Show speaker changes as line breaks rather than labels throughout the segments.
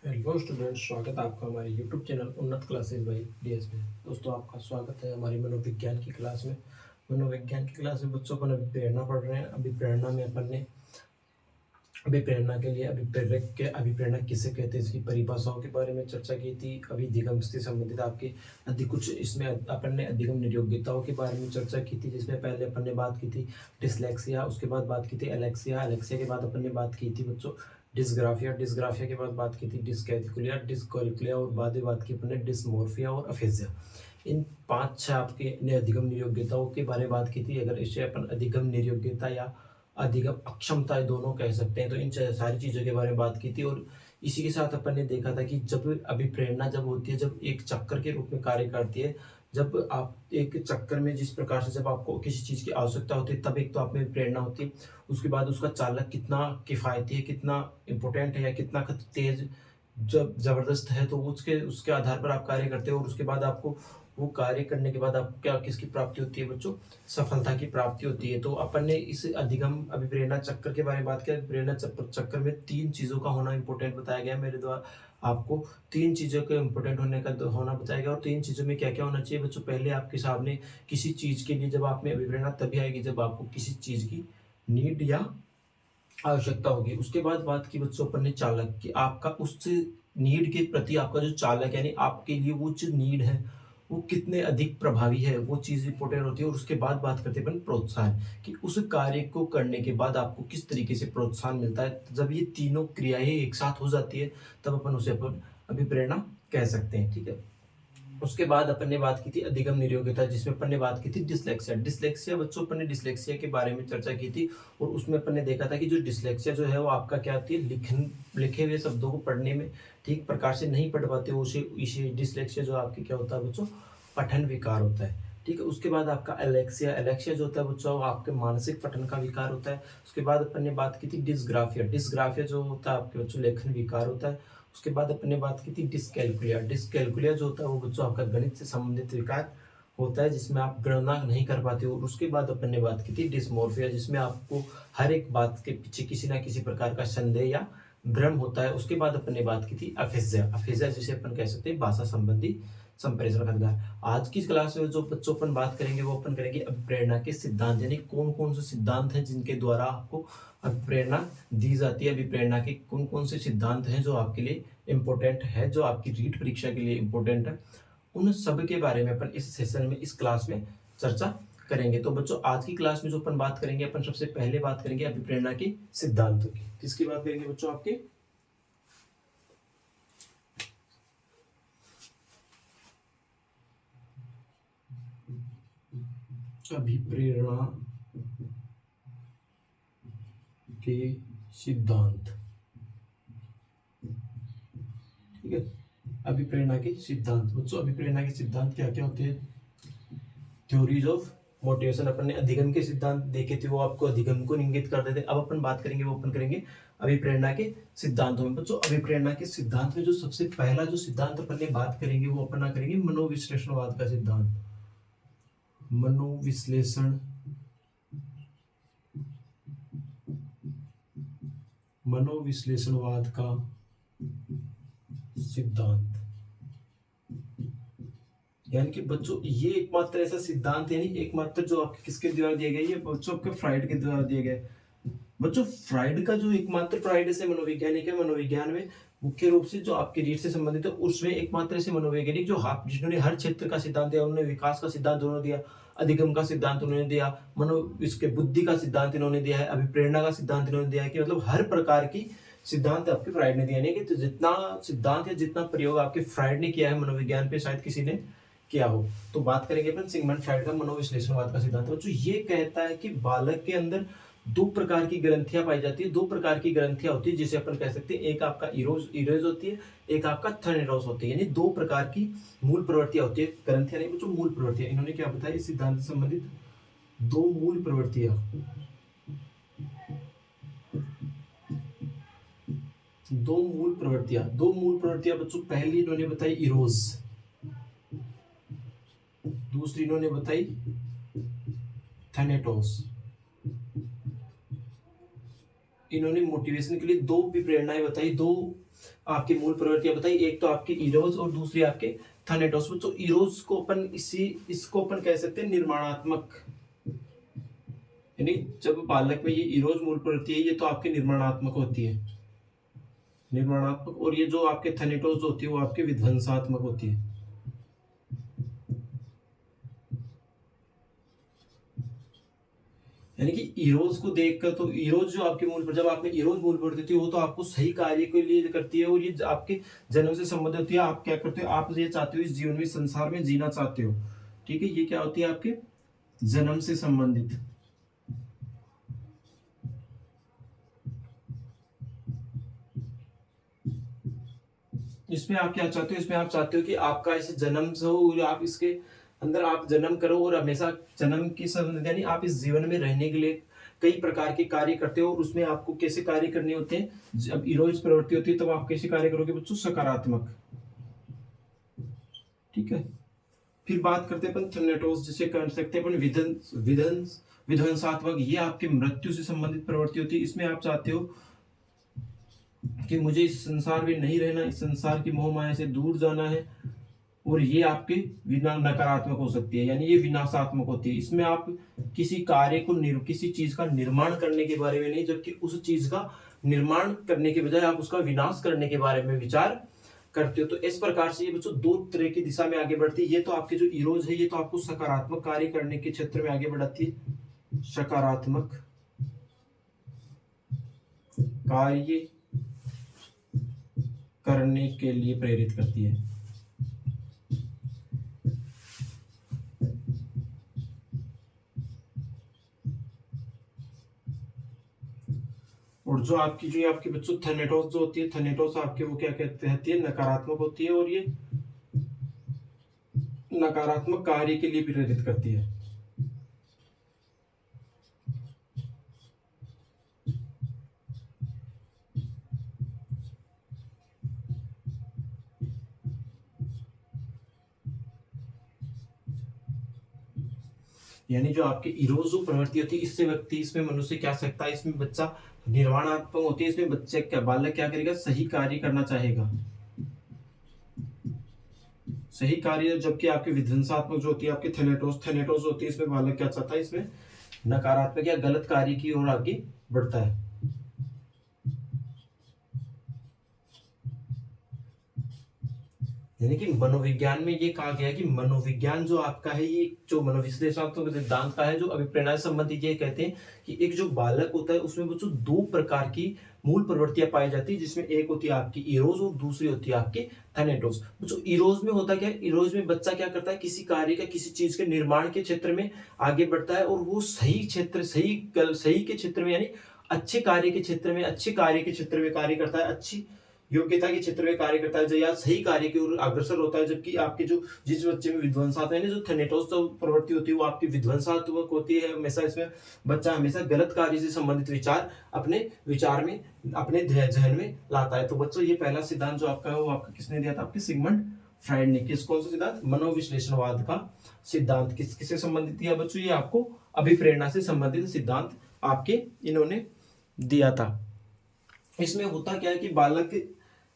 Hello students, स्वागत है आपका हमारे यूट्यूब चैनल उन्नत क्लासेस बाई डीएस में। दोस्तों, आपका स्वागत है हमारी मनोविज्ञान की क्लास में। मनोविज्ञान की क्लास में बच्चों अपन अभी प्रेरणा पढ़ रहे हैं। अभी प्रेरणा में अपन ने अभिप्रेरणा के लिए अभिप्रेरक के अभिप्रेरणा किसे कहते हैं इसकी परिभाषाओं के बारे में चर्चा की थी। अभिधिगम से संबंधित आपकी अधिक कुछ इसमें अपन ने अधिगम नियोग्यताओं के बारे में चर्चा की थी, जिसमें पहले अपन ने बात की थी डिसलेक्सिया, उसके बाद बात की थी एलेक्सिया, एलेक्सिया के बाद अपन ने बात की थी बच्चों डिसग्राफिया, डिसग्राफिया के बाद बात की थी डिसकैलकुलिया, डिसकैलकुलिया और बाद में बात की अपन ने डिसमोर्फिया और अफेजिया। इन 5-6 आपके अधिगम नियोग्यताओं के बारे में बात की थी। अगर इसे अपन अधिगम नियोग्यता या अधिगम अक्षमताएं दोनों कह सकते हैं, तो इन सारी चीज़ों के बारे में बात की थी। और इसी के साथ अपन ने देखा था कि जब अभिप्रेरणा जब होती है, जब एक चक्कर के रूप में कार्य करती है, जब आप एक चक्कर में जिस प्रकार से जब आपको किसी चीज़ की आवश्यकता होती है, तब एक तो आप में प्रेरणा होती है। उसके बाद उसका चालक कितना किफ़ायती है, कितना इम्पोर्टेंट है या कितना तेज जब ज़बरदस्त है, तो उसके उसके आधार पर आप कार्य करते हो। और उसके बाद आपको वो कार्य करने के बाद आपको क्या किसकी प्राप्ति होती है बच्चों? सफलता की प्राप्ति होती है। तो अपन ने इस अधिगम अभिप्रेरणा चक्कर के बारे में बात किया। प्रेरणा चक्कर में 3 चीज़ों का होना इंपॉर्टेंट बताया गया मेरे द्वारा आपको। 3 चीज़ों के इंपॉर्टेंट होने का होना बताया गया। और 3 चीज़ों में क्या क्या होना चाहिए बच्चों? पहले आपके सामने किसी चीज़ के लिए जब आप में अभिप्रेरणा तभी आएगी जब आपको किसी चीज़ की नीड या आवश्यकता होगी। उसके बाद बात की बच्चों अपन ने चालक की, आपका उस नीड के प्रति आपका जो चालक यानी आपके लिए वो जो नीड है वो कितने अधिक प्रभावी है, वो चीज़ इंपॉर्टेंट होती है। और उसके बाद बात करते हैं अपन प्रोत्साहन कि उस कार्य को करने के बाद आपको किस तरीके से प्रोत्साहन मिलता है। जब ये तीनों क्रियाएं एक साथ हो जाती है, तब अपन उसे अपन अभिप्रेरणा कह सकते हैं। ठीक है। उसके बाद अपन ने बात की थी अधिगम नियोग्यता, जिसमें अपन ने बात की थी डिसलेक्सिया। डिसलेक्सिया बच्चों, अपन ने डिसलेक्सिया के बारे में चर्चा की थी। और उसमें अपन ने देखा था कि जो डिसलेक्सिया जो है वो आपका क्या होती है, लिखे हुए शब्दों को पढ़ने में ठीक प्रकार से नहीं पढ़ पाते हो, उसे इसे डिसलेक्सिया जो आपकी क्या होता है बच्चों? पठन विकार होता है। ठीक है। उसके बाद आपका एलेक्सिया, एलेक्सिया जो होता है बच्चों वो आपके मानसिक पठन का विकार होता है। उसके बाद अपन ने बात की थी डिसग्राफिया, डिसग्राफिया जो होता है आपके बच्चों लेखन विकार होता है। उसके बाद अपन ने बात की थी डिसकैलकुलिया, डिसकैलकुलिया जो होता है वो बच्चों आपका गणित से संबंधित विकार होता है, जिसमें आप गणना नहीं कर पाते हो। और उसके बाद अपन ने बात की थी डिसमोर्फिया, जिसमें आपको हर एक बात के पीछे किसी ना किसी प्रकार का संदेह या भ्रम होता है। उसके बाद अपन ने बात की थी अफेजिया, अफेजिया जिसे अपन कह सकते हैं भाषा संबंधी संप्रेषण खदगार। आज की क्लास में जो बच्चों अपन बात करेंगे वो अपन करेंगे अभिप्रेरणा के सिद्धांत, यानी कौन कौन से सिद्धांत हैं जिनके द्वारा आपको अभिप्रेरणा दी जाती है। अभिप्रेरणा के कौन कौन से सिद्धांत हैं जो आपके लिए इम्पोर्टेंट है, जो आपकी रीट परीक्षा के लिए इम्पोर्टेंट है, उन सब के बारे में अपन इस सेशन में इस क्लास में चर्चा करेंगे। तो बच्चों, आज की क्लास में जो अपन बात करेंगे, अपन सबसे पहले बात करेंगे अभिप्रेरणा के सिद्धांतों की। किसकी बात करेंगे बच्चों? आपके अभिप्रेरणा के सिद्धांत। ठीक है। अभिप्रेरणा के सिद्धांत बच्चों, अभिप्रेरणा के सिद्धांत क्या क्या होते हैं? थ्योरीज ऑफ मोटिवेशन अपन ने अधिगम के सिद्धांत देखे थे, वो आपको अधिगम को इंगित करते थे। अब अपन बात करेंगे वो अपन करेंगे अभिप्रेरणा के सिद्धांतों में। बच्चों, अभिप्रेरणा के सिद्धांत में जो सबसे पहला जो सिद्धांत अपन ने बात करेंगे वो अपना करेंगे मनोविश्लेषणवाद का सिद्धांत। मनोविश्लेषण मनोविश्लेषणवाद का सिद्धांत, यानी कि बच्चों ये एकमात्र ऐसा सिद्धांत यानी एकमात्र जो आपके किसके द्वारा दिया गया, ये बच्चों आपके फ्राइड के द्वारा दिया गया। बच्चों, फ्राइड का जो एकमात्र, फ्राइड से मनोवैज्ञानिक है, मनोविज्ञान में मुख्य रूप से जो आपकी रीढ़ से संबंधित है, उसमें एकमात्र ऐसे मनोवैज्ञानिक जो जिन्होंने हर क्षेत्र का सिद्धांत दिया, उन्होंने विकास का सिद्धांत उन्होंने दिया, अधिगम का सिद्धांत उन्होंने दिया, मनो इसके बुद्धि का सिद्धांत इन्होंने दिया है, अभिप्रेरणा का सिद्धांत इन्होंने दिया है, कि मतलब हर प्रकार की सिद्धांत आपके फ्राइड ने दिया। नहीं कि तो जितना सिद्धांत या जितना प्रयोग आपके फ्राइड ने किया है मनोविज्ञान पे, शायद किसी ने किया हो। तो बात करेंगे अपन सिगमंड फ्राइड का मनोविश्लेषणवाद का सिद्धांत। जो ये कहता है कि बालक के अंदर 2 प्रकार की ग्रंथियां पाई जाती है, 2 प्रकार की ग्रंथियां होती है, जिसे अपन कह सकते हैं एक आपका इरोज होती है, एक आपका थर्नेरोस होती है। यानी 2 प्रकार की मूल प्रवृत्तियां होती है, ग्रंथियां नहीं बच्चों, मूल प्रवृत्तियां। इन्होंने क्या बताया इस सिद्धांत से संबंधित? 2 मूल प्रवृत्तियां, 2 मूल प्रवृत्तियां बच्चों। पहली इन्होंने बताई इरोज, दूसरी इन्होंने बताई थैनेटोस। इन्होंने मोटिवेशन के लिए 2 भी प्रेरणाएं बताई, 2 आपकी मूल प्रवृत्तियां बताई, एक तो आपकी इरोज और दूसरी आपके थैनेटोस। तो इरोज को अपन इसको अपन कह सकते हैं निर्माणात्मक, यानी जब बालक में ये इरोज मूल प्रवृत्ति है ये तो आपके निर्माणात्मक होती है, निर्माणात्मक, और ये जो आपके थैनेटोस होती है वो आपके विध्वंसात्मक होती है। यानी कि इरोज को देखकर तो इरोज जो आपके मूल पर, जब आपने इरोज मूल पर देती है वो तो आपको सही कार्य के लिए करती है, और ये आपके जन्म से संबंधित होती है। आप क्या करते हो, आप ये चाहते हो इस जीवन में संसार में जीना चाहते हो, ठीक है, ये क्या होती है आपके जन्म से संबंधित। इसमें आप क्या चाहते हो, इसमें आप चाहते हो कि आपका इस जन्म से हो, आप इसके अंदर आप जन्म करो और हमेशा जन्म की संबंध, यानी आप इस जीवन में रहने के लिए कई प्रकार के कार्य करते हो, और उसमें आपको कैसे कार्य करने होते हैं, जब इरोज प्रवृत्ति होती है तब आप कैसे कार्य करोगे बच्चों, सकारात्मक, ठीक है। फिर बात करते हैं अपन थैनेटोस, जिसे कह सकते हैं अपन विध्वंसात्मक। ये आपके मृत्यु से संबंधित प्रवृत्ति होती है। इसमें आप चाहते हो कि मुझे इस संसार में नहीं रहना, इस संसार की मोह माया से दूर जाना है, और ये आपके नकारात्मक हो सकती है, यानी ये विनाशात्मक होती है। इसमें आप किसी कार्य को किसी चीज का निर्माण करने के बारे में नहीं, जबकि उस चीज का निर्माण करने के बजाय आप उसका विनाश करने के बारे में विचार करते हो। तो इस प्रकार से ये बच्चों दो तरह की दिशा में आगे बढ़ती है। ये तो आपके जो इरोज है ये तो आपको सकारात्मक कार्य करने के क्षेत्र में आगे बढ़ाती है, सकारात्मक कार्य करने के लिए प्रेरित करती है। और जो आपकी बच्चों थैनेटोस जो होती है, थैनेटोस आपके वो क्या कहते हैं, नकारात्मक होती है, और ये नकारात्मक कार्य के लिए प्रेरित करती है। यानी जो आपके इरोज प्रवृत्ति होती है, इससे व्यक्ति, इसमें मनुष्य क्या सकता है, इसमें बच्चा निर्माणात्मक होती है, इसमें बच्चे क्या, बालक क्या करेगा, सही कार्य करना चाहेगा, सही कार्य। जबकि आपके विध्वंसात्मक जो होती है आपके थैनेटोस होती है, इसमें बालक क्या चाहता है, इसमें नकारात्मक या गलत कार्य की ओर आगे बढ़ता है। यानी कि मनोविज्ञान में ये कहा गया है कि मनोविज्ञान जो आपका है, ये जो मनोविश्लेषणात्मक सिद्धांत का है, जो अभिप्रेरणा से संबंधित, ये कहते हैं कि एक जो बालक होता है उसमें बच्चों दो प्रकार की मूल प्रवृत्तियां पाई जाती है, जिसमें एक होती है आपकी इरोज और दूसरी होती है आपकी थैनेटोस। बच्चों इरोज में होता क्या है, इरोज में बच्चा क्या करता है, किसी कार्य का, किसी चीज के निर्माण के क्षेत्र में आगे बढ़ता है, और वो सही क्षेत्र, सही के क्षेत्र में, यानी अच्छे कार्य के क्षेत्र में, अच्छे कार्य के क्षेत्र में कार्य करता है, अच्छी योग्यता के क्षेत्र में कार्य करता है, जो या सही कार्य की ओर अग्रसर होता है। जबकि आपके जो जिस बच्चे में विध्वंसात्मक, जो थैनेटोस प्रवृत्ति होती है वो आपकी विध्वंसात्मक होती है। हमेशा इसमें बच्चा हमेशा गलत कार्य से संबंधित विचार अपने विचार में, अपने जहन में लाता है। तो बच्चों ये पहला सिद्धांत जो आपका है वो आपका किसने दिया था, आपके सिगमंड फ्राइड ने। किस कौन सा सिद्धांत, मनोविश्लेषणवाद का सिद्धांत। किससे संबंधित दिया बच्चों, ये आपको अभिप्रेरणा से संबंधित सिद्धांत आपके इन्होंने दिया था। इसमें होता क्या है कि बालक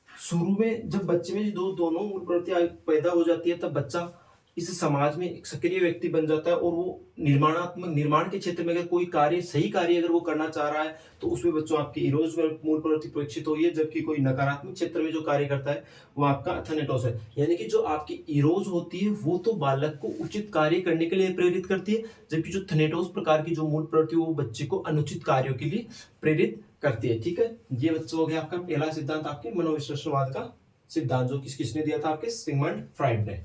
शुरू में जब बच्चे में दोनों मूल प्रवृत्तियां पैदा हो जाती है, तब बच्चा इस समाज में एक सक्रिय व्यक्ति बन जाता है, और वो निर्माण के क्षेत्र में अगर कोई कार्य, सही कार्य अगर वो करना चाह रहा है, तो उसमें बच्चों आपकी इरोज मूल प्रवृत्ति प्रेक्षित हुई है। जबकि कोई नकारात्मक क्षेत्र में जो कार्य करता है वो आपका थैनेटोस है। यानी कि जो आपकी इरोज होती है वो तो बालक को उचित कार्य करने के लिए प्रेरित करती है, जबकि जो थैनेटोस प्रकार की जो मूल प्रवृत्ति वो बच्चे को अनुचित कार्यों के लिए प्रेरित करती है। ठीक है, ये बच्चों हो गया आपका पहला सिद्धांत, आपके मनोविश्लेषणवाद का सिद्धांत, जो किसने दिया था, आपके सिगमंड फ्राइड ने।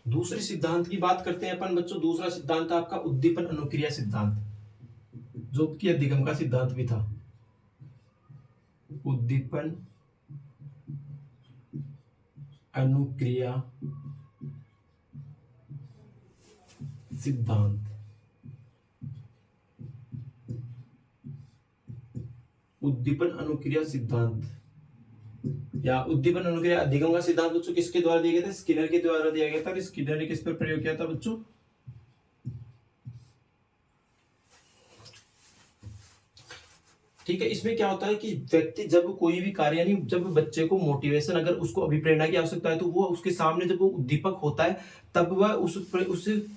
दूसरे सिद्धांत की बात करते हैं अपन बच्चों। दूसरा सिद्धांत आपका उद्दीपन अनुक्रिया सिद्धांत, जो कि अधिगम का सिद्धांत भी था। उद्दीपन अनुक्रिया सिद्धांत, उद्दीपन अनुक्रिया सिद्धांत। या उद्दीपन अनुक्रिया अधिगम का सिद्धांत बच्चों किसके द्वारा दिया गया था? स्किनर के द्वारा दिया गया था। स्किनर ने किस पर प्रयोग किया था बच्चों? ठीक है। इसमें क्या होता है कि व्यक्ति जब कोई भी कार्य, यानी जब बच्चे को मोटिवेशन, अगर उसको अभिप्रेरणा की आवश्यकता है तो वो उसके सामने जब वो उद्दीपक होता है तब वह उस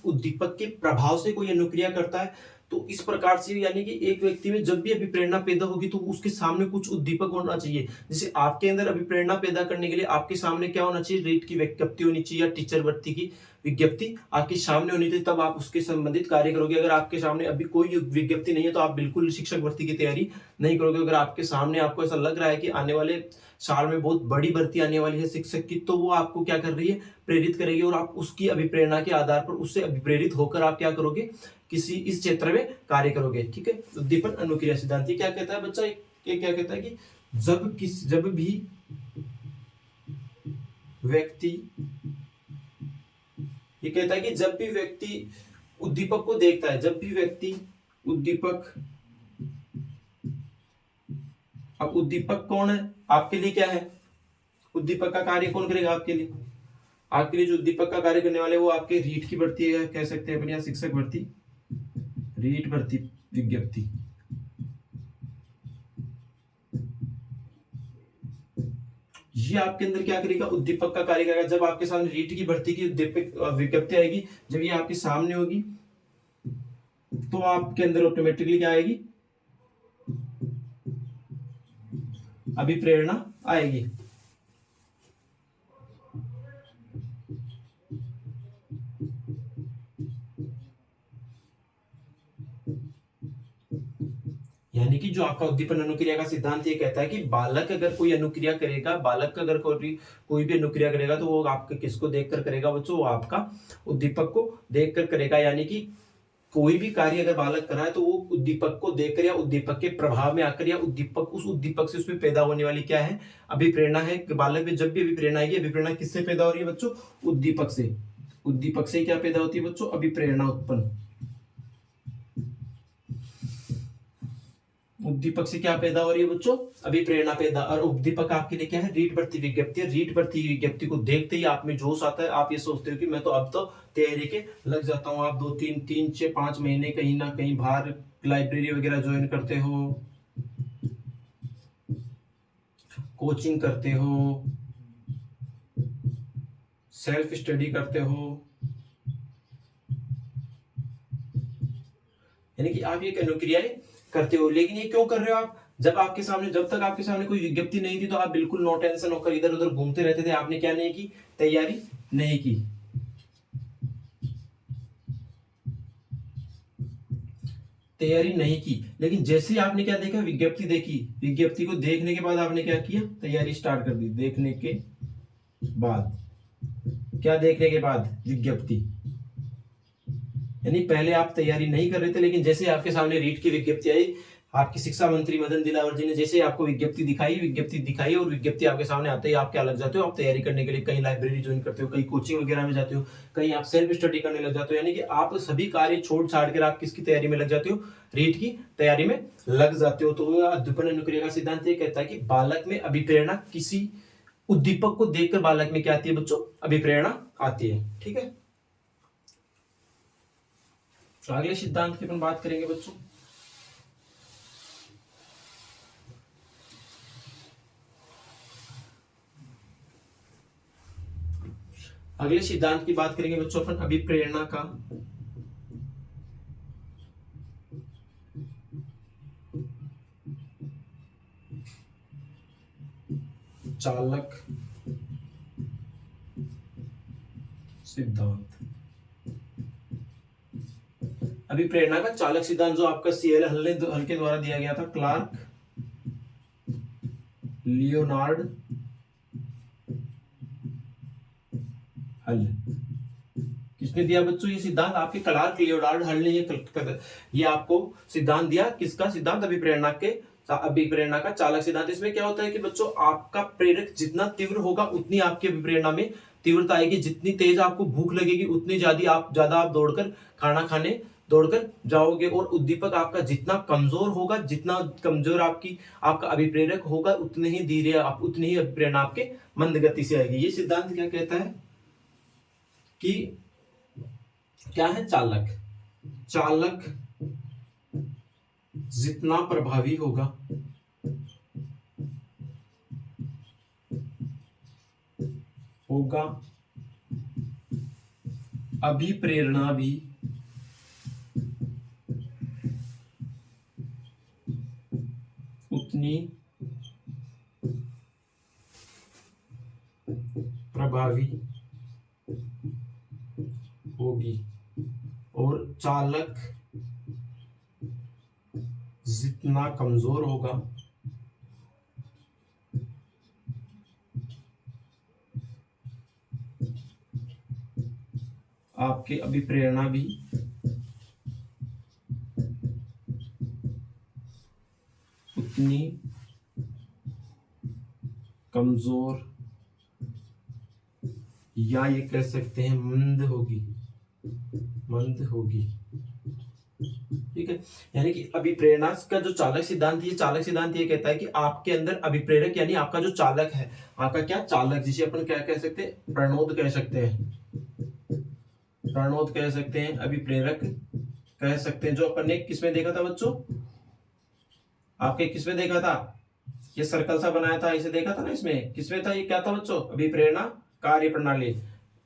उद्दीपक के प्रभाव से कोई अनुक्रिया करता है। तो इस प्रकार से यानी कि एक व्यक्ति में जब भी अभिप्रेरणा पैदा होगी तो उसके सामने कुछ उद्दीपक होना चाहिए। जैसे आपके अंदर अभिप्रेरणा पैदा करने के लिए आपके सामने क्या होना चाहिए? रीट की विज्ञप्ति होनी चाहिए या टीचर भर्ती की विज्ञप्ति आपके सामने होनी चाहिए, तब आप उसके संबंधित कार्य करोगे। अगर आपके सामने अभी कोई विज्ञप्ति नहीं है तो आप बिल्कुल शिक्षक भर्ती की तैयारी नहीं करोगे। अगर आपके सामने आपको ऐसा लग रहा है कि आने वाले साल में बहुत बड़ी भर्ती आने वाली है शिक्षक की, तो वो आपको क्या कर रही है? प्रेरित करेगी, और आप उसकी अभिप्रेरणा के आधार पर उससे अभिप्रेरित होकर आप क्या करोगे? किसी इस क्षेत्र में कार्य करोगे। ठीक है। उद्दीपन अनुक्रिया सिद्धांत क्या कहता है बच्चा? ये क्या कहता है कि जब भी व्यक्ति, ये कहता है कि जब भी व्यक्ति उद्दीपक को देखता है, जब भी व्यक्ति उद्दीपक, अब उद्दीपक कौन है आपके लिए? क्या है उद्दीपक का कार्य? कौन करेगा आपके लिए? आपके लिए जो उद्दीपक का कार्य करने वाले वो आपके रीट की भर्ती है, कह सकते हैं अपनी शिक्षक भर्ती, रीट भर्ती विज्ञप्ति। ये आपके अंदर क्या करेगा? उद्दीपक का कार्य करेगा। जब आपके सामने रीट की भर्ती की विज्ञप्ति आएगी, जब ये आपके सामने होगी तो आपके अंदर ऑटोमेटिकली क्या आएगी? अभिप्रेरणा आएगी। यानी कि जो आपका उद्दीपन अनुक्रिया का सिद्धांत ये कहता है कि बालक अगर कोई अनुक्रिया करेगा, बालक अगर कोई भी अनुक्रिया करेगा तो वो आपके किसको देखकर करेगा बच्चों? वो आपका उद्दीपक को देखकर करेगा। यानी कि कोई भी कार्य अगर बालक कर रहा है तो वो उद्दीपक को देखकर या उद्दीपक के प्रभाव में आकर, या उस उद्दीपक से उसमें पैदा होने वाली क्या है? अभिप्रेरणा है। बालक में जब भी अभिप्रेरणा आएगी, अभिप्रेरणा किससे पैदा हो रही है बच्चों? उद्दीपक से। उद्दीपक से क्या पैदा होती है बच्चों? अभिप्रेरणा उत्पन्न। उद्दीपक से क्या पैदा हो रही है बच्चों? अभिप्रेरणा पैदा। और उद्दीपक आपके लिए क्या है? रीट भर्ती विज्ञप्ति है। रीट भर्ती विज्ञप्ति को देखते ही आप में जोश आता है, आप ये सोचते हो कि मैं तो अब तो तैयारी के लग जाता हूँ। आप 2-3-4-5 महीने कहीं ना कहीं बाहर लाइब्रेरी वगैरह ज्वाइन करते हो, कोचिंग करते हो, सेल्फ स्टडी करते हो, यानी कि आप ये अनुक्रियाएं करते हो। लेकिन ये क्यों कर रहे हो आप? जब तक आपके सामने कोई विज्ञप्ति नहीं थी तो आप बिल्कुल नो टेंशन होकर इधर उधर घूमते रहते थे। आपने क्या नहीं की? तैयारी नहीं की। तैयारी नहीं की। लेकिन जैसे ही आपने क्या देखा? विज्ञप्ति देखी। विज्ञप्ति को देखने के बाद आपने क्या किया? तैयारी स्टार्ट कर दी। देखने के बाद क्या? देखने के बाद विज्ञप्ति। यानी पहले आप तैयारी नहीं कर रहे थे, लेकिन जैसे आपके सामने रीट की विज्ञप्ति आई, आपके शिक्षा मंत्री मदन दिलावर जी ने जैसे आपको विज्ञप्ति दिखाई और विज्ञप्ति आपके सामने आते ही आप क्या लग जाते हो? आप तैयारी करने के लिए कहीं लाइब्रेरी ज्वाइन करते हो, कहीं कोचिंग वगैरह में जाते हो, कहीं आप सेल्फ स्टडी करने लग जाते हो। यानी कि आप सभी कार्य छोड़ छाड़ कर आप किसकी तैयारी में लग जाते हो? रीट की तैयारी में लग जाते हो। तो उद्दीपन अनुक्रिया का सिद्धांत ये कहता है कि बालक में अभिप्रेरणा, किसी उद्दीपक को देखकर बालक में क्या आती है बच्चों? अभिप्रेरणा आती है। ठीक है। तो अगले सिद्धांत की अपन बात करेंगे बच्चों। अगले सिद्धांत की बात करेंगे बच्चों अपन अभिप्रेरणा का चालक सिद्धांत। अभिप्रेरणा का चालक सिद्धांत जो आपका सीएल हल के द्वारा दिया गया था, क्लार्क लियोनार्ड हल। किसने दिया बच्चों ये सिद्धांत? आपके क्लार्क लियोनार्ड हल ने ये आपको सिद्धांत दिया। किसका सिद्धांत? अभिप्रेरणा का चालक सिद्धांत। इसमें क्या होता है कि बच्चों आपका प्रेरक जितना तीव्र होगा उतनी आपकी अभिप्रेरणा में तीव्रता आएगी। जितनी तेज आपको भूख लगेगी उतनी ज्यादा आप दौड़कर खाना खाने दौड़कर जाओगे। और उद्दीपक आपका जितना कमजोर होगा, जितना कमजोर आपका अभिप्रेरक होगा, उतने ही धीरे आप उतनी ही अभिप्रेरणा आपके मंद गति से आएगी। ये सिद्धांत क्या कहता है कि क्या है, चालक चालक जितना प्रभावी होगा होगा अभिप्रेरणा भी उतनी प्रभावी होगी। और चालक जितना कमजोर होगा आपकी अभिप्रेरणा भी उतनी कमजोर, या ये कह सकते हैं मंद होगी, मंद होगी। ठीक है, यानी कि अभिप्रेरणा का जो चालक सिद्धांत है, चालक सिद्धांत ये कहता है कि आपके अंदर अभिप्रेरक यानी आपका जो चालक है, आपका क्या चालक, जिसे अपन क्या कह सकते हैं, प्रणोद कह सकते हैं, प्रणोद कह सकते हैं, अभिप्रेरक कह सकते हैं। जो अपन ने किसमें देखा था बच्चों, आपके किसमें देखा था, ये सर्कल सा बनाया था, इसे देखा था ना, इसमें किसमें था, ये क्या था बच्चों, अभिप्रेरणा कार्य प्रणाली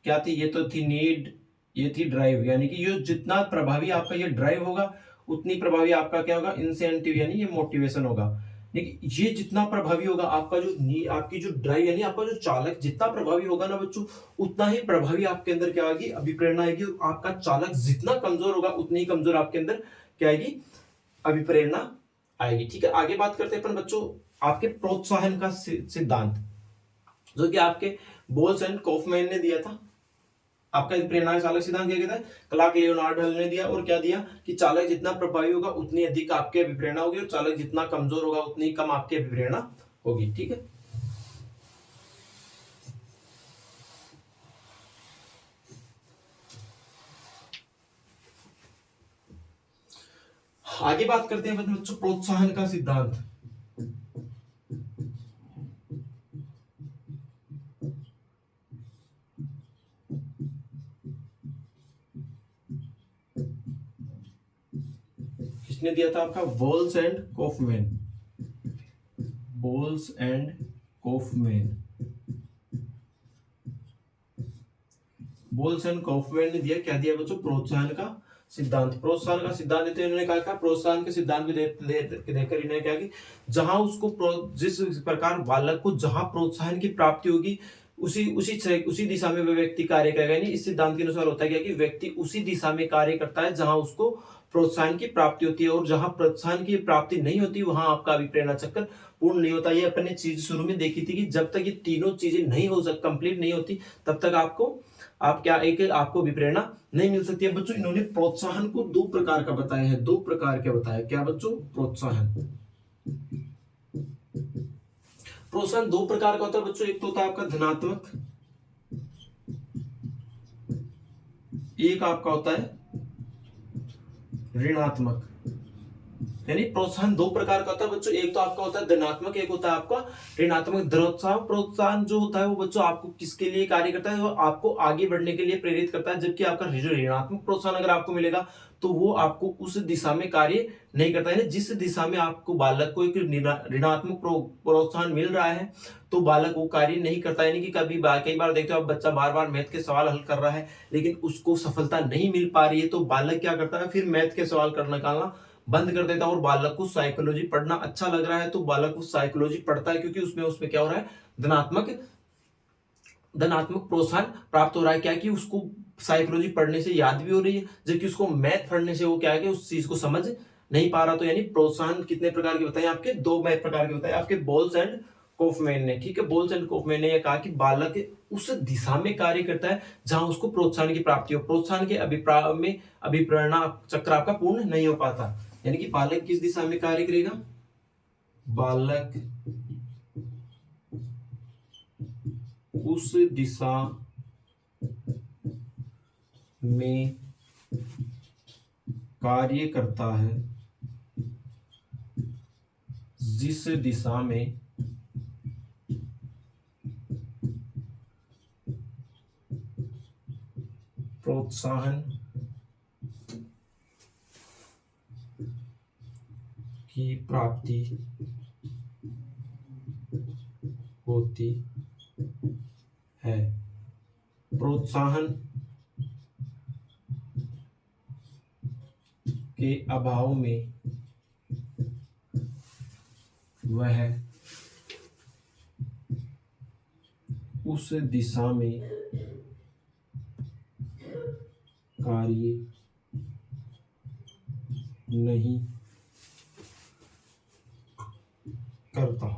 क्या थी, ये तो थी नीड, ये थी ड्राइव। यानी कि ये जितना प्रभावी आपका ये ड्राइव होगा, उतनी प्रभावी आपका क्या होगा, इंसेंटिव यानी ये मोटिवेशन होगा। देखिए ये जितना प्रभावी होगा आपका जो आपकी जो ड्राइव यानी आपका जो चालक जितना प्रभावी होगा ना बच्चों, उतना ही प्रभावी आपके अंदर क्या आएगी, अभिप्रेरणा आएगी। और आपका चालक जितना कमजोर होगा, उतनी ही कमजोर आपके अंदर क्या आएगी, अभिप्रेरणा आएगी। ठीक है, आगे बात करते हैं अपन बच्चों आपके प्रोत्साहन का सिद्धांत, जो कि आपके बोल्स एंड कॉफमैन ने दिया था। आपका प्रेरणा का चालक सिद्धांत क्या कहता है, क्लार्क लियोनार्ड हल ने दिया। और क्या दिया कि चालक जितना प्रभावी होगा उतनी अधिक आपकी अभिप्रेरणा होगी, और चालक जितना कमजोर होगा उतनी कम आपकी अभिप्रेरणा होगी। ठीक है, आगे बात करते हैं बच्चों प्रोत्साहन का सिद्धांत। किसने दिया था, आपका Bolls and Kaufman, Bolls and Kaufman, Bolls and Kaufman ने दिया। क्या दिया बच्चों, प्रोत्साहन का सिद्धांत। प्रोत्साहन का सिद्धांत देते इन्होंने कहा प्रोत्साहन के सिद्धांत भी देकर इन्हें क्या कि जहां उसको जिस प्रकार बालक को जहां प्रोत्साहन की प्राप्ति होगी, उसी उसी दिशा में वह व्यक्ति कार्य करेगा। यानी इस सिद्धांत के अनुसार होता है क्या कि व्यक्ति उसी दिशा में कार्य करता है जहां उसको प्रोत्साहन की प्राप्ति होती है, और जहां प्रोत्साहन की प्राप्ति नहीं होती वहां आपका अभिप्रेरणा चक्र पूर्ण नहीं होता। ये अपन ने चीज शुरू में देखी थी कि जब तक ये तीनों चीजें नहीं हो सकती, कंप्लीट नहीं होती, तब तक आपको विप्रेरणा नहीं मिल सकती है। बच्चों इन्होंने प्रोत्साहन को दो प्रकार का बताया है, दो प्रकार के बताया। क्या बच्चों, प्रोत्साहन प्रोत्साहन दो प्रकार का होता है बच्चों। एक तो होता है आपका धनात्मक, एक आपका होता है ऋणात्मक। यानी प्रोत्साहन दो प्रकार का होता है बच्चों, एक तो आपका होता है धनात्मक, एक होता है आपका ऋणात्मक। धनोत्साहन प्रोत्साहन जो होता है वो बच्चों आपको किसके लिए कार्य करता है, वो आपको आगे बढ़ने के लिए प्रेरित करता है। जबकि आपका जो ऋणात्मक प्रोत्साहन अगर आपको मिलेगा तो वो आपको उस दिशा में कार्य नहीं करता है। जिस दिशा में आपको बालक को एक ऋणात्मक प्रोत्साहन मिल रहा है तो बालक वो कार्य नहीं करता। यानी कि कई बार देखते हो आप, बच्चा बार बार मैथ के सवाल हल कर रहा है लेकिन उसको सफलता नहीं मिल पा रही है, तो बालक क्या करता है, फिर मैथ के सवाल करना निकालना बंद कर देता है। और बालक को साइकोलॉजी पढ़ना अच्छा लग रहा है तो बालक को साइकोलॉजी पढ़ता है, क्योंकि उसमें क्या हो रहा है, धनात्मक प्रोत्साहन प्राप्त हो रहा है। क्या कि उसको साइकोलॉजी पढ़ने से याद भी हो रही है, जबकि उसको मैथ पढ़ने से वो क्या है कि उस चीज को समझ नहीं पा रहा। तो यानी प्रोत्साहन कितने प्रकार के बताए आपके, दो मैथ प्रकार के बताए आपके बोल्स एंड कॉफमैन ने। ठीक है, बोल्स एंड कॉफमैन ने यह कहा कि बालक उस दिशा में कार्य करता है जहां उसको प्रोत्साहन की प्राप्ति हो। प्रोत्साहन के अभिप्राय में अभिप्रेरणा चक्र आपका पूर्ण नहीं हो पाता। यानी कि बालक किस दिशा में कार्य करेगा, बालक उस दिशा में कार्य करता है जिस दिशा में प्रोत्साहन की प्राप्ति होती है। प्रोत्साहन के अभाव में वह उस दिशा में कार्य नहीं करता।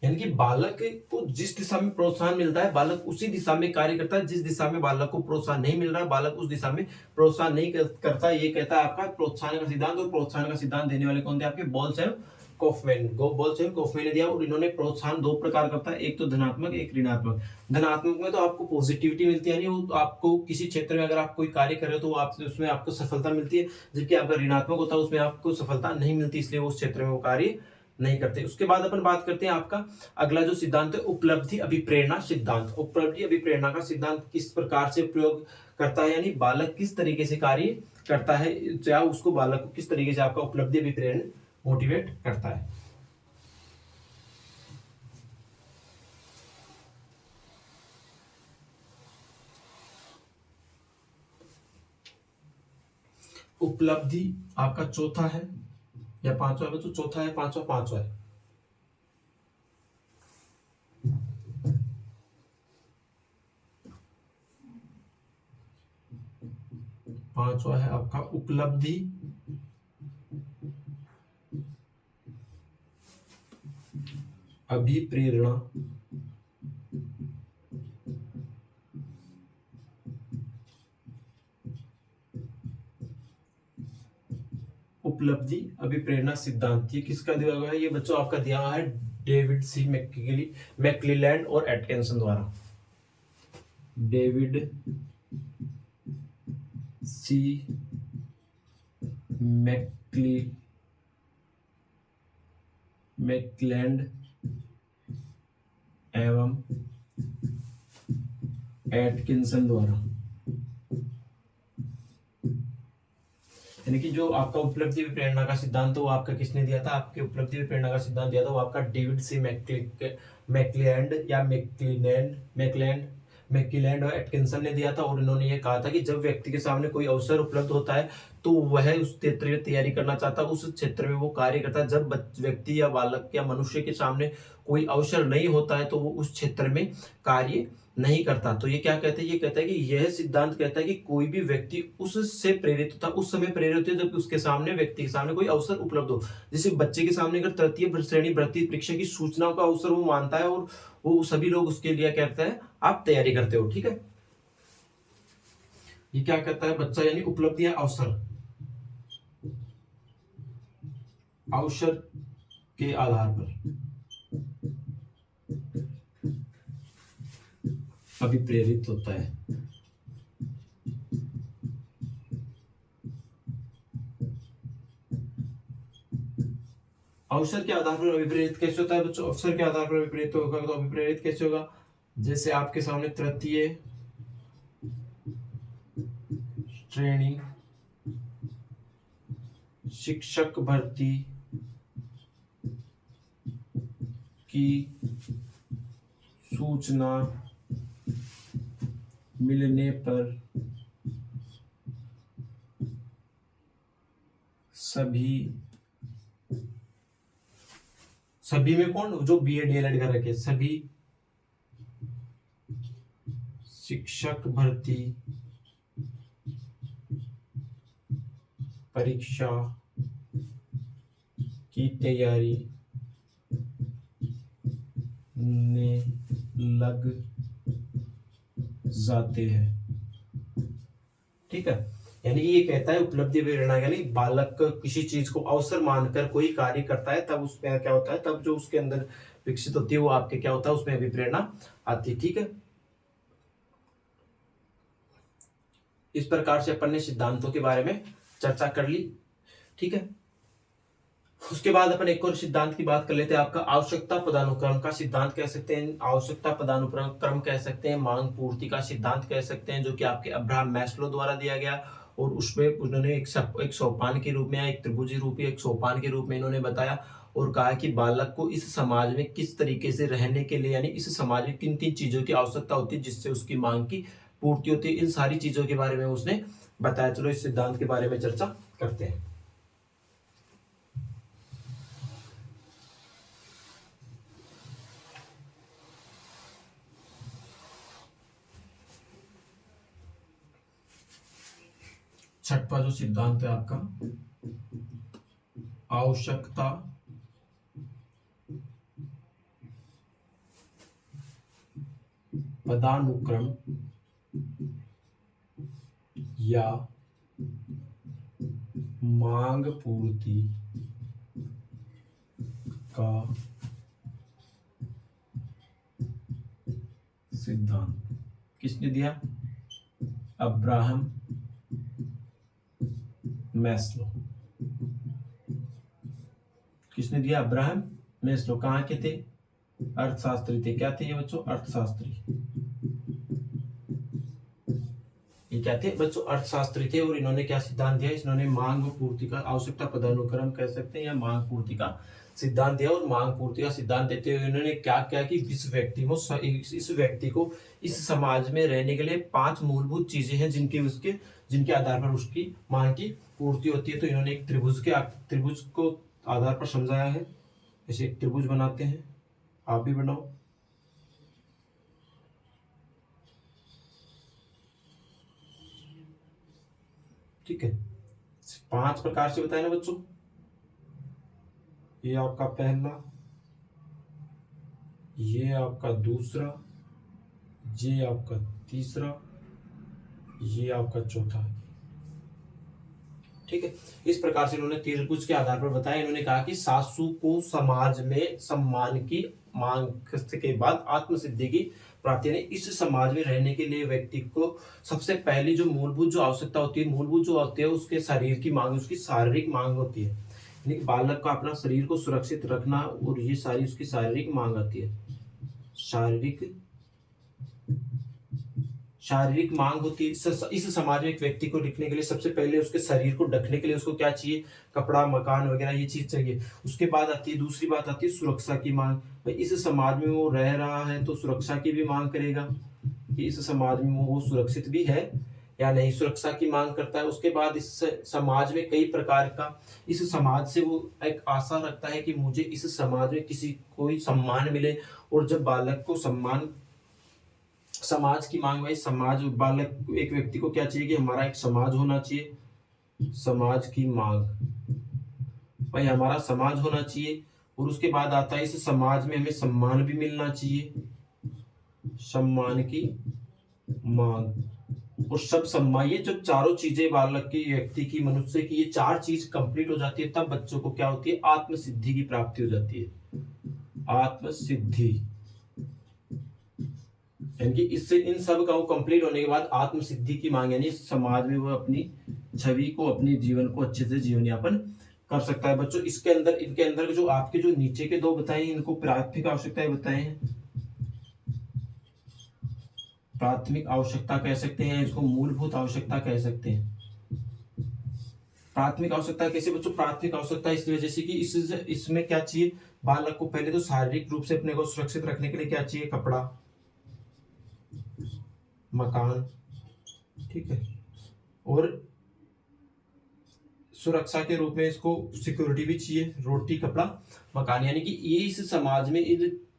यानी कि बालक को जिस दिशा में प्रोत्साहन मिलता है बालक उसी दिशा में कार्य करता है, जिस दिशा में बालक को प्रोत्साहन नहीं मिल रहा है बालक उस दिशा में प्रोत्साहन नहीं करता। ये कहता है आपका प्रोत्साहन का सिद्धांत। और प्रोत्साहन का सिद्धांत देने वाले कौन थे आपके? Balls and Kauffman. Balls and Kaufman ने दिया। और इन्होंने प्रोत्साहन दो प्रकार का होता है, एक तो धनात्मक एक ऋणात्मक। धनात्मक में तो आपको पॉजिटिविटी मिलती है, यानी आपको किसी क्षेत्र में अगर आप कोई कार्य कर रहे हो तो आप उसमें आपको सफलता मिलती है। जबकि आपका ऋणात्मक होता है उसमें आपको सफलता नहीं मिलती, इसलिए उस क्षेत्र में वो कार्य नहीं करते। उसके बाद अपन बात करते हैं आपका अगला जो सिद्धांत है उपलब्धि अभिप्रेरणा सिद्धांत। उपलब्धि अभिप्रेरणा का सिद्धांत किस प्रकार से प्रयोग करता है, यानी बालक किस तरीके से कार्य करता है, या उसको बालक को किस तरीके से आपका उपलब्धि अभिप्रेरण मोटिवेट करता है। उपलब्धि आपका चौथा है या पांचवा है? तो चौथा है, पांचवा है। पांचवा है आपका उपलब्धि अभिप्रेरणा उपलब्धि अभिप्रेरणा सिद्धांत। ये किसका दिया हुआ है? ये बच्चों आपका दिया हुआ है डेविड सी मैक्क्लेलैंड और एटकिंसन द्वारा। डेविड सी मैक्क्लेलैंड एवं एटकिंसन द्वारा। यानी कि जो आपका उपलब्धि प्रेरणा का सिद्धांत वो आपका किसने दिया था? आपके उपलब्धि प्रेरणा का सिद्धांत दिया था वो आपका डेविड सी मैक्क्लेलैंड या मैक्क्लेलैंड और एटकिंसन ने दिया था। और इन्होंने ये कहा था कि जब व्यक्ति के सामने कोई अवसर उपलब्ध होता है तो वह उस क्षेत्र में तैयारी करना चाहता है, उस क्षेत्र में वो कार्य करता है। जब व्यक्ति या बालक या मनुष्य के सामने कोई अवसर नहीं होता है तो वो उस क्षेत्र में कार्य नहीं करता। तो ये क्या कहते हैं? ये कहता है कि यह सिद्धांत कहता है कि कोई भी व्यक्ति उससे प्रेरित होता है, उस समय प्रेरित होता है जब उसके सामने व्यक्ति के सामने कोई अवसर उपलब्ध हो। जैसे बच्चे के सामने अगर तृतीय श्रेणी भर्ती परीक्षा की सूचना का अवसर वो मानता है और वो सभी लोग उसके लिए कहते हैं आप तैयारी करते हो, ठीक है। ये क्या कहता है बच्चा? यानी उपलब्धियां अवसर के आधार पर अभिप्रेरित होता है। अवसर के आधार पर अभिप्रेरित कैसे होता है बच्चों? अवसर के आधार पर अभिप्रेरित होगा तो अभिप्रेरित कैसे होगा? जैसे आपके सामने तृतीय श्रेणी शिक्षक भर्ती की सूचना मिलने पर सभी में कौन? जो बीएड डीएलएड कर रखे सभी शिक्षक भर्ती परीक्षा की तैयारी ने लग जाते हैं, ठीक है। यानी ये कहता है उपलब्धि प्रेरणा यानी बालक किसी चीज को अवसर मानकर कोई कार्य करता है तब उसमें क्या होता है, तब जो उसके अंदर विकसित होती है वो आपके क्या होता है, उसमें अभिप्रेरणा आती है, ठीक है। इस प्रकार से अपन ने सिद्धांतों के बारे में चर्चा कर ली। ठीक है, उसके बाद अपन एक और सिद्धांत की बात कर लेते हैं, आपका आवश्यकता पदानुक्रम का सिद्धांत कह सकते हैं, आवश्यकता पदानुक्रम कह सकते हैं, मांग पूर्ति का सिद्धांत कह सकते हैं, जो कि आपके अब्राहम मैस्लो द्वारा दिया गया। और उसमें उन्होंने एक सोपान के रूप में, एक त्रिभुजी रूपी एक सोपान के रूप में इन्होंने बताया और कहा कि बालक को इस समाज में किस तरीके से रहने के लिए, यानी इस समाज में किन किन चीजों की आवश्यकता होती है जिससे उसकी मांग की पूर्ति होती है, इन सारी चीजों के बारे में उसने बताया। चलो इस सिद्धांत के बारे में चर्चा करते हैं। छठवां जो सिद्धांत है आपका, आवश्यकता पदानुक्रम या मांग पूर्ति का सिद्धांत किसने दिया? Abraham Maslow. किसने दिया? Abraham Maslow. कहाँ के थे? अर्थशास्त्री थे। क्या थे ये बच्चों? अर्थशास्त्री। ये क्या थे बच्चों? अर्थशास्त्री थे। और इन्होंने क्या सिद्धांत दिया? इन्होंने मांग व पूर्ति का, आवश्यकता पदानुक्रम कह सकते हैं या मांग पूर्ति का सिद्धांत दिया। और मांग पूर्ति का सिद्धांत देते हुए इन्होंने क्या क्या कि इस व्यक्ति को इस समाज में रहने के लिए 5 मूलभूत चीजें हैं जिनके आधार पर उसकी मांग की पूर्ति होती है। तो इन्होंने एक त्रिभुज को आधार पर समझाया है। जैसे एक त्रिभुज बनाते हैं, आप भी बनाओ। ठीक है, 5 प्रकार से बताया ना बच्चों। ये आपका पहला, ये आपका दूसरा, ये आपका तीसरा, ये आपका चौथा। ठीक है, इस प्रकार से इन्होंने त्रिभुज के आधार पर बताया। इन्होंने कहा कि सासू को समाज में सम्मान की मांग के बाद आत्मसिद्धि की प्राप्ति, यानी इस समाज में रहने के लिए व्यक्ति को सबसे पहली जो मूलभूत जो आवश्यकता होती है, उसके शरीर की मांग, उसकी शारीरिक मांग होती है। यानी बालक का अपना शरीर को सुरक्षित रखना, और ये सारी उसकी शारीरिक मांग आती है। शारीरिक मांग होती है। इस समाज में एक व्यक्ति को टिकने के लिए सबसे पहले उसके शरीर को ढकने के लिए उसको क्या चाहिए? कपड़ा, मकान वगैरह ये चीज चाहिए। उसके बाद आती है, दूसरी बात आती है सुरक्षा की मांग। भाई इस समाज में वो रह रहा है तो सुरक्षा की भी मांग करेगा कि इस समाज में वो सुरक्षित भी है या नहीं, सुरक्षा की मांग करता है। उसके बाद इस समाज में कई प्रकार का, इस समाज से वो एक आशा रखता है कि मुझे इस समाज में कोई सम्मान मिले। और जब बालक को समाज की मांग, भाई समाज, बालक एक व्यक्ति को क्या चाहिए कि हमारा एक समाज होना चाहिए। समाज की मांग, भाई हमारा समाज होना चाहिए। और उसके बाद आता है इस समाज में हमें सम्मान भी मिलना चाहिए, सम्मान की मांग। और सब सम्मान, ये जो चारों चीजें बालक की, व्यक्ति की, मनुष्य की, ये 4 चीज कंप्लीट हो जाती है, तब बच्चों को क्या होती है? आत्मसिद्धि की प्राप्ति हो जाती है। आत्मसिद्धि, यानी इससे इन सब का वो कंप्लीट होने के बाद आत्मसिद्धि की मांग, यानी समाज में वो अपनी छवि को, अपने जीवन को अच्छे से जीवन यापन कर सकता है। बच्चों इनके अंदर जो आपके जो नीचे के 2 बताए हैं, इनको प्राथमिक आवश्यकताएं बताए हैं। प्राथमिक आवश्यकता कह सकते हैं, इसको मूलभूत आवश्यकता कह सकते हैं। प्राथमिक आवश्यकता कैसे बच्चों? प्राथमिक आवश्यकता इस वजह से कि इसमें क्या चाहिए? बालक को पहले तो शारीरिक रूप से अपने को सुरक्षित रखने के लिए क्या चाहिए? कपड़ा, मकान। ठीक है, और सुरक्षा के रूप में इसको सिक्योरिटी भी चाहिए, रोटी, कपड़ा, मकान। यानी कि ये इस समाज में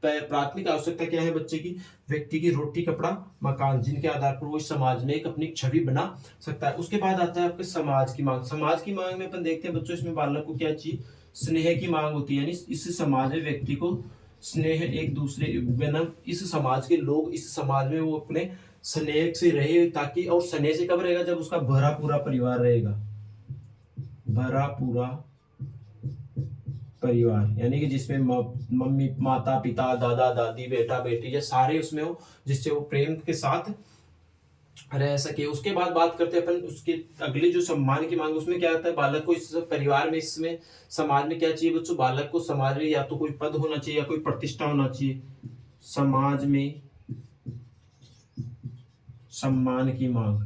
प्राथमिक आवश्यकता क्या है बच्चे की? व्यक्ति की रोटी, कपड़ा, मकान, जिनके आधार पर वो इस समाज में एक अपनी छवि बना सकता है। उसके बाद आता है आपके समाज की मांग। समाज की मांग में अपन देखते हैं बच्चों, इसमें बालक को क्या चाहिए? स्नेह की मांग होती है। यानी इस समाज में व्यक्ति को स्नेह, एक दूसरे, इस समाज के लोग इस समाज में वो अपने स्नेह से रहे, ताकि, और स्नेह से कब रहेगा? जब उसका भरा पूरा परिवार रहेगा। भरा पूरा परिवार, यानी कि जिसमें मम्मी, माता, पिता, दादा, दादी, बेटा, बेटी, ये सारे उसमें हो, जिससे वो प्रेम के साथ रह सके। उसके बाद बात करते हैं अपन उसके अगले जो सम्मान की मांग, उसमें क्या आता है, बालक को इस परिवार में, इसमें समाज में क्या चाहिए बच्चों, बालक को समाज में या तो कोई पद होना चाहिए या कोई प्रतिष्ठा होना चाहिए। समाज में सम्मान की मांग।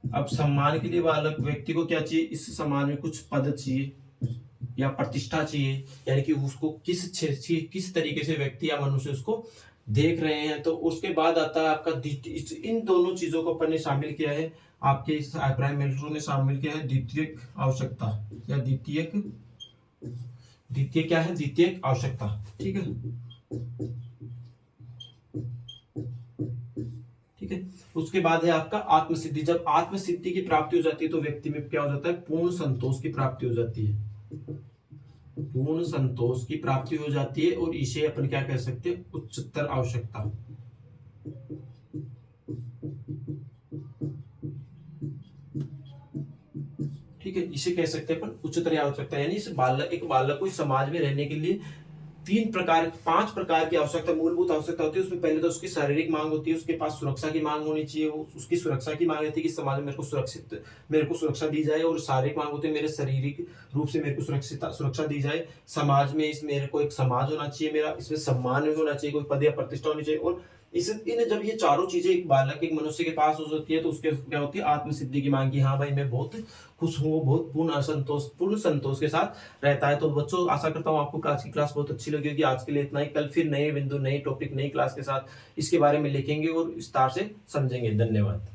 अब सम्मान के लिए बालक व्यक्ति को क्या चाहिए, इस समाज में कुछ पद चाहिए या प्रतिष्ठा चाहिए, यानी कि उसको किस तरीके से व्यक्ति या मनुष्य उसको देख रहे हैं। तो उसके बाद आता है आपका इन दोनों चीजों को अपन ने शामिल किया है, आपके इस अभिप्राय मेल्टन ने शामिल किया है द्वितीयक आवश्यकता या द्वितीय क्या है, द्वितीयक आवश्यकता। ठीक है, ठीक है। उसके बाद है आपका आत्मसिद्धि। जब आत्मसिद्धि की प्राप्ति हो जाती है तो व्यक्ति में क्या हो जाता है, पूर्ण संतोष की प्राप्ति हो जाती है। पूर्ण संतोष की प्राप्ति हो जाती है और इसे अपन क्या कह सकते हैं, उच्चतर आवश्यकता। ठीक है, इसे कह सकते हैं अपन उच्चतर आवश्यकता। यानी इस बालक, एक बालक को इस समाज में रहने के लिए पांच प्रकार की आवश्यकता, मूलभूत आवश्यकता होती है। उसमें पहले तो उसकी शारीरिक मांग होती है, उसके पास सुरक्षा की मांग होनी चाहिए, उसकी सुरक्षा की मांग रहती है कि समाज में मेरे को सुरक्षा दी जाए। और शारीरिक मांग होती है, मेरे शारीरिक रूप से मेरे को सुरक्षा दी जाए। समाज में इस मेरे को एक समाज होना चाहिए, मेरा इसमें सम्मान भी होना चाहिए, कोई पद या प्रतिष्ठा होनी चाहिए। और जब ये चारों चीजें एक बालक, एक मनुष्य के पास हो जाती है तो उसके क्या होती है, आत्मसिद्धि की मांग की, हाँ भाई मैं बहुत खुश हूँ, बहुत पूर्ण संतोष के साथ रहता है। तो बच्चों आशा करता हूँ आपको आज की क्लास बहुत अच्छी लगी होगी। आज के लिए इतना ही, कल फिर नए बिंदु, नए टॉपिक, नई क्लास के साथ इसके बारे में लिखेंगे और विस्तार से समझेंगे। धन्यवाद।